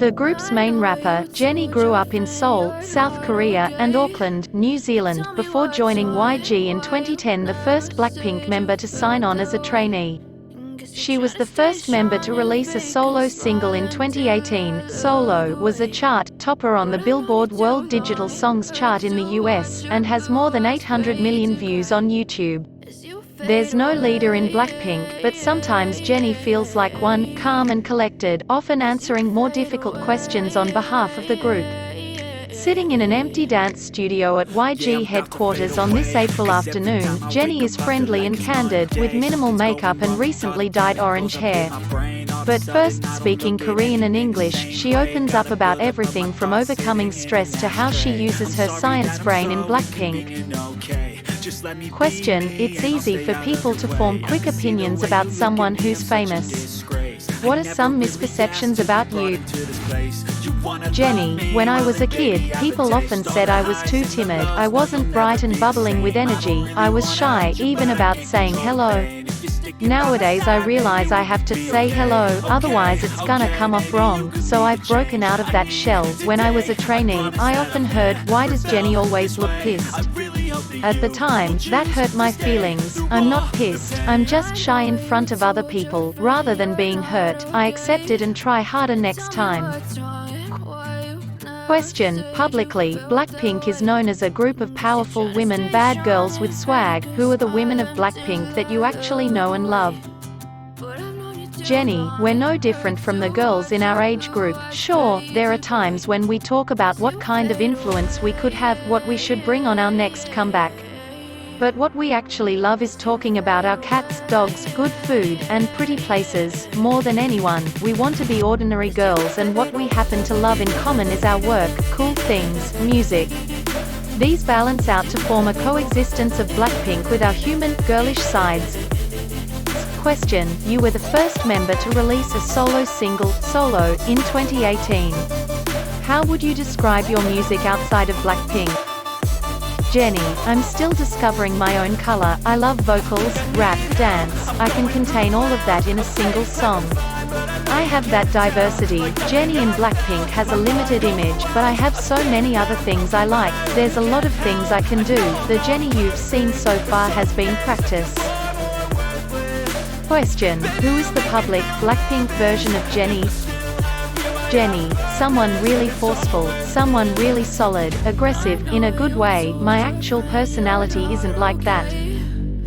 The group's main rapper, Jennie, grew up in Seoul, South Korea, and Auckland, New Zealand, before joining YG in 2010, the first Blackpink member to sign on as a trainee. She was the first member to release a solo single in 2018. Solo was a chart topper on the Billboard World Digital Songs chart in the US, and has more than 800 million views on YouTube. There's no leader in Blackpink, but sometimes Jennie feels like one, calm and collected, often answering more difficult questions on behalf of the group. Sitting in an empty dance studio at YG headquarters on this April afternoon, Jennie is friendly and candid, with minimal makeup and recently dyed orange hair. But first, speaking Korean and English, she opens up about everything from overcoming stress to how she uses her science brain in Blackpink. Question: It's easy for people to form quick opinions about someone who's famous. What are some misperceptions about you? Jennie: When I was a kid, people often said I was too timid. I wasn't bright and bubbling with energy. I was shy, even about saying hello. Nowadays I realize I have to say hello, otherwise it's gonna come off wrong, so I've broken out of that shell. When I was a trainee, I often heard, "Why does Jennie always look pissed?" At the time, that hurt my feelings. I'm not pissed, I'm just shy in front of other people. Rather than being hurt, I accept it and try harder next time. Question: Publicly, Blackpink is known as a group of powerful women, bad girls with swag. Who are the women of Blackpink that you actually know and love? Jennie: We're no different from the girls in our age group. Sure, there are times when we talk about what kind of influence we could have, what we should bring on our next comeback. But what we actually love is talking about our cats, dogs, good food, and pretty places. More than anyone, we want to be ordinary girls, and what we happen to love in common is our work, cool things, music. These balance out to form a coexistence of Blackpink with our human, girlish sides. Question: You were the first member to release a solo single, Solo, in 2018. How would you describe your music outside of Blackpink? Jennie: I'm still discovering my own color. I love vocals, rap, dance. I can contain all of that in a single song. I have that diversity. Jennie in Blackpink has a limited image, but I have so many other things I like. There's a lot of things I can do. The Jennie you've seen so far has been practice. Question: Who is the public, Blackpink version of Jennie? Jennie: Someone really forceful, someone really solid, aggressive, in a good way. My actual personality isn't like that.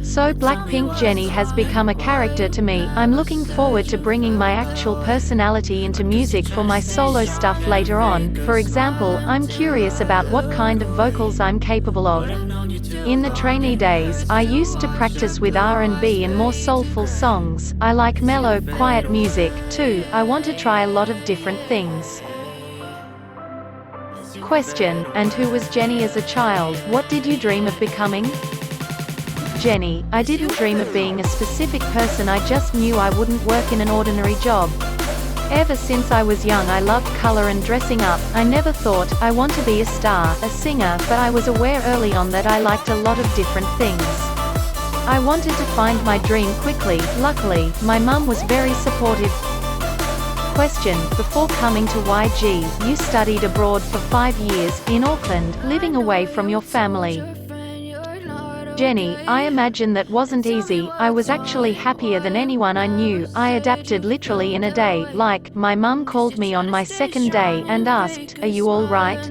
So Blackpink Jennie has become a character to me. I'm looking forward to bringing my actual personality into music for my solo stuff later on. For example, I'm curious about what kind of vocals I'm capable of. In the trainee days, I used to practice with R&B and more soulful songs. I like mellow, quiet music, too. I want to try a lot of different things. Question: And who was Jennie as a child? What did you dream of becoming? Jennie: I didn't dream of being a specific person, I just knew I wouldn't work in an ordinary job. Ever since I was young I loved color and dressing up. I never thought, I want to be a star, a singer, but I was aware early on that I liked a lot of different things. I wanted to find my dream quickly. Luckily, my mum was very supportive. Question: Before coming to YG, you studied abroad for 5 years, in Auckland, living away from your family. Jennie: I imagine that wasn't easy. I was actually happier than anyone I knew. I adapted literally in a day. Like, my mum called me on my second day and asked, "Are you all right?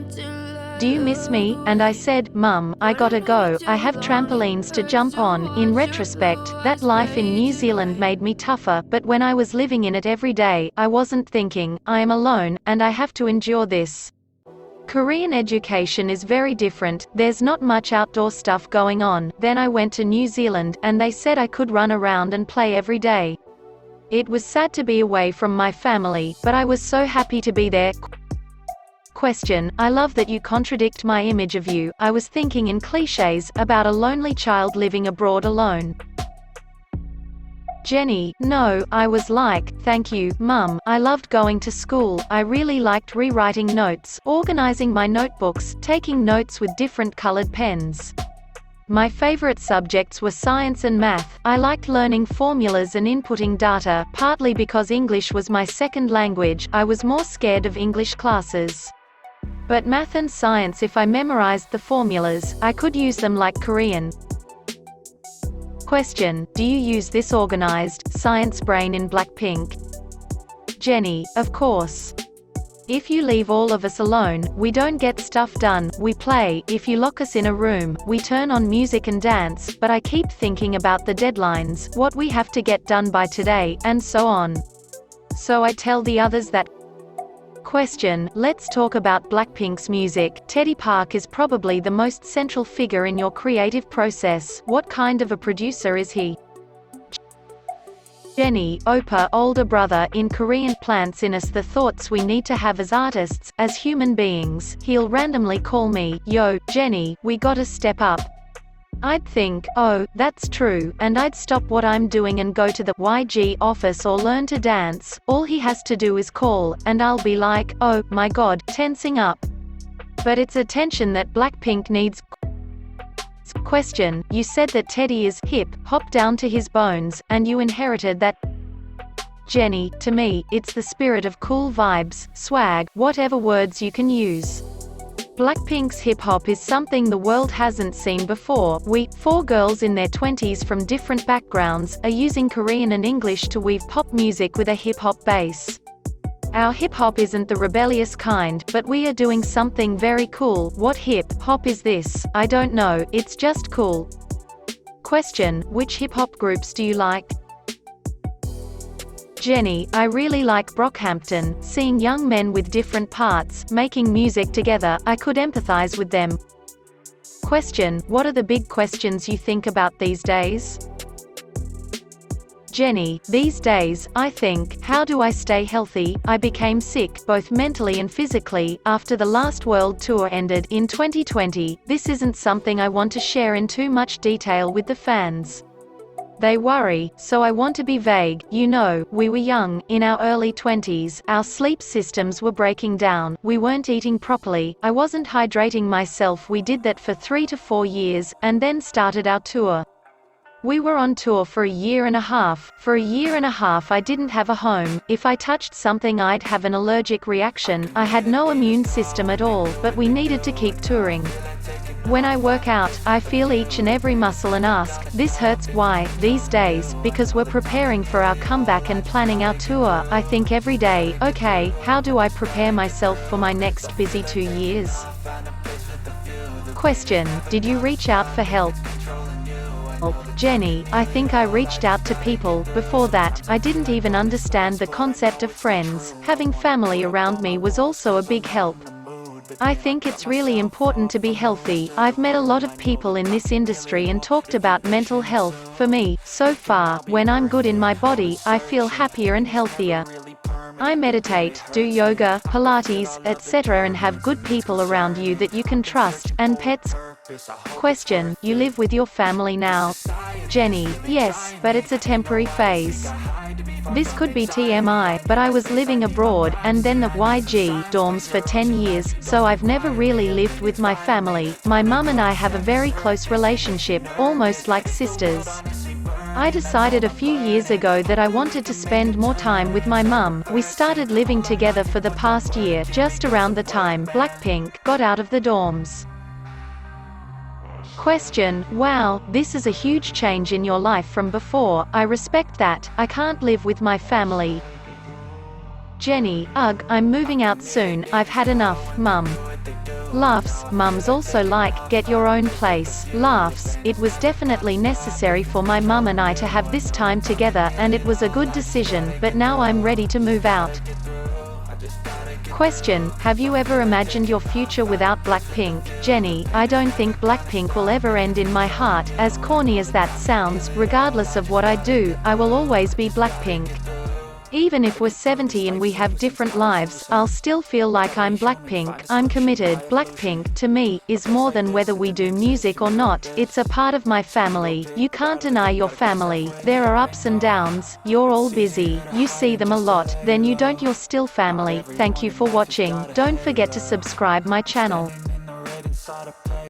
Do you miss me?" And I said, "Mum, I gotta go. I have trampolines to jump on." In retrospect, that life in New Zealand made me tougher, but when I was living in it every day, I wasn't thinking, I am alone, and I have to endure this. Korean education is very different, there's not much outdoor stuff going on. Then I went to New Zealand, and they said I could run around and play every day. It was sad to be away from my family, but I was so happy to be there. Question: I love that you contradict my image of you. I was thinking in cliches, about a lonely child living abroad alone. Jennie: No, I was like, thank you, Mum. I loved going to school. I really liked rewriting notes, organizing my notebooks, taking notes with different colored pens. My favorite subjects were science and math. I liked learning formulas and inputting data, partly because English was my second language. I was more scared of English classes. But math and science, if I memorized the formulas, I could use them like Korean. Question: do you use this organized, science brain in Blackpink? Jennie: of course. If you leave all of us alone, we don't get stuff done. We play. If you lock us in a room, we turn on music and dance, but I keep thinking about the deadlines, what we have to get done by today, and so on. So I tell the others that. Question: let's talk about Blackpink's music. Teddy Park is probably the most central figure in your creative process. What kind of a producer is he? Jennie: Oppa, older brother. In Korean, plants in us the thoughts we need to have as artists, as human beings. He'll randomly call me, "Yo, Jennie, we gotta step up." I'd think, "Oh, that's true," and I'd stop what I'm doing and go to the YG office or learn to dance. All he has to do is call, and I'll be like, "Oh, my god," tensing up. But it's attention that Blackpink needs. Question: you said that Teddy is hip-hop down to his bones, and you inherited that. Jennie: to me, it's the spirit of cool vibes, swag, whatever words you can use. Blackpink's hip-hop is something the world hasn't seen before. We, 4 girls in their 20s from different backgrounds, are using Korean and English to weave pop music with a hip-hop base. Our hip-hop isn't the rebellious kind, but we are doing something very cool. What hip-hop is this? I don't know, it's just cool. Question: which hip-hop groups do you like? Jennie: I really like Brockhampton. Seeing young men with different parts, making music together, I could empathize with them. Question: what are the big questions you think about these days? Jennie: these days, I think, how do I stay healthy? I became sick, both mentally and physically, after the last world tour ended in 2020. This isn't something I want to share in too much detail with the fans. They worry, so I want to be vague. You know, we were young, in our early 20s, our sleep systems were breaking down, we weren't eating properly, I wasn't hydrating myself. We did that for 3 to 4 years, and then started our tour. We were on tour for a year and a half. For a year and a half I didn't have a home. If I touched something I'd have an allergic reaction. I had no immune system at all, but we needed to keep touring. When I work out, I feel each and every muscle and ask, this hurts. Why? These days, because we're preparing for our comeback and planning our tour, I think every day, okay, how do I prepare myself for my next busy 2 years? Question: did you reach out for help? Jennie: I think I reached out to people. Before that, I didn't even understand the concept of friends. Having family around me was also a big help. I think it's really important to be healthy. I've met a lot of people in this industry and talked about mental health. For me, so far, when I'm good in my body, I feel happier and healthier. I meditate, do yoga, Pilates, etc. and have good people around you that you can trust, and pets. Question: you live with your family now? Jennie: yes, but it's a temporary phase. This could be TMI, but I was living abroad, and then the YG dorms for 10 years, so I've never really lived with my family. My mum and I have a very close relationship, almost like sisters. I decided a few years ago that I wanted to spend more time with my mum. We started living together for the past year, just around the time Blackpink got out of the dorms. Question: wow, this is a huge change in your life from before. I respect that. I can't live with my family. Jennie: ugh, I'm moving out soon. I've had enough. Mum. Laughs. Mums also like, get your own place. Laughs. It was definitely necessary for my mum and I to have this time together, and it was a good decision, but now I'm ready to move out. Question: have you ever imagined your future without Blackpink? Jennie: I don't think Blackpink will ever end in my heart. As corny as that sounds, regardless of what I do, I will always be Blackpink. Even if we're 70 and we have different lives, I'll still feel like I'm Blackpink. I'm committed. Blackpink, to me, is more than whether we do music or not. It's a part of my family. You can't deny your family. There are ups and downs. You're all busy. You see them a lot. Then you don't. You're still family. Thank you for watching. Don't forget to subscribe my channel.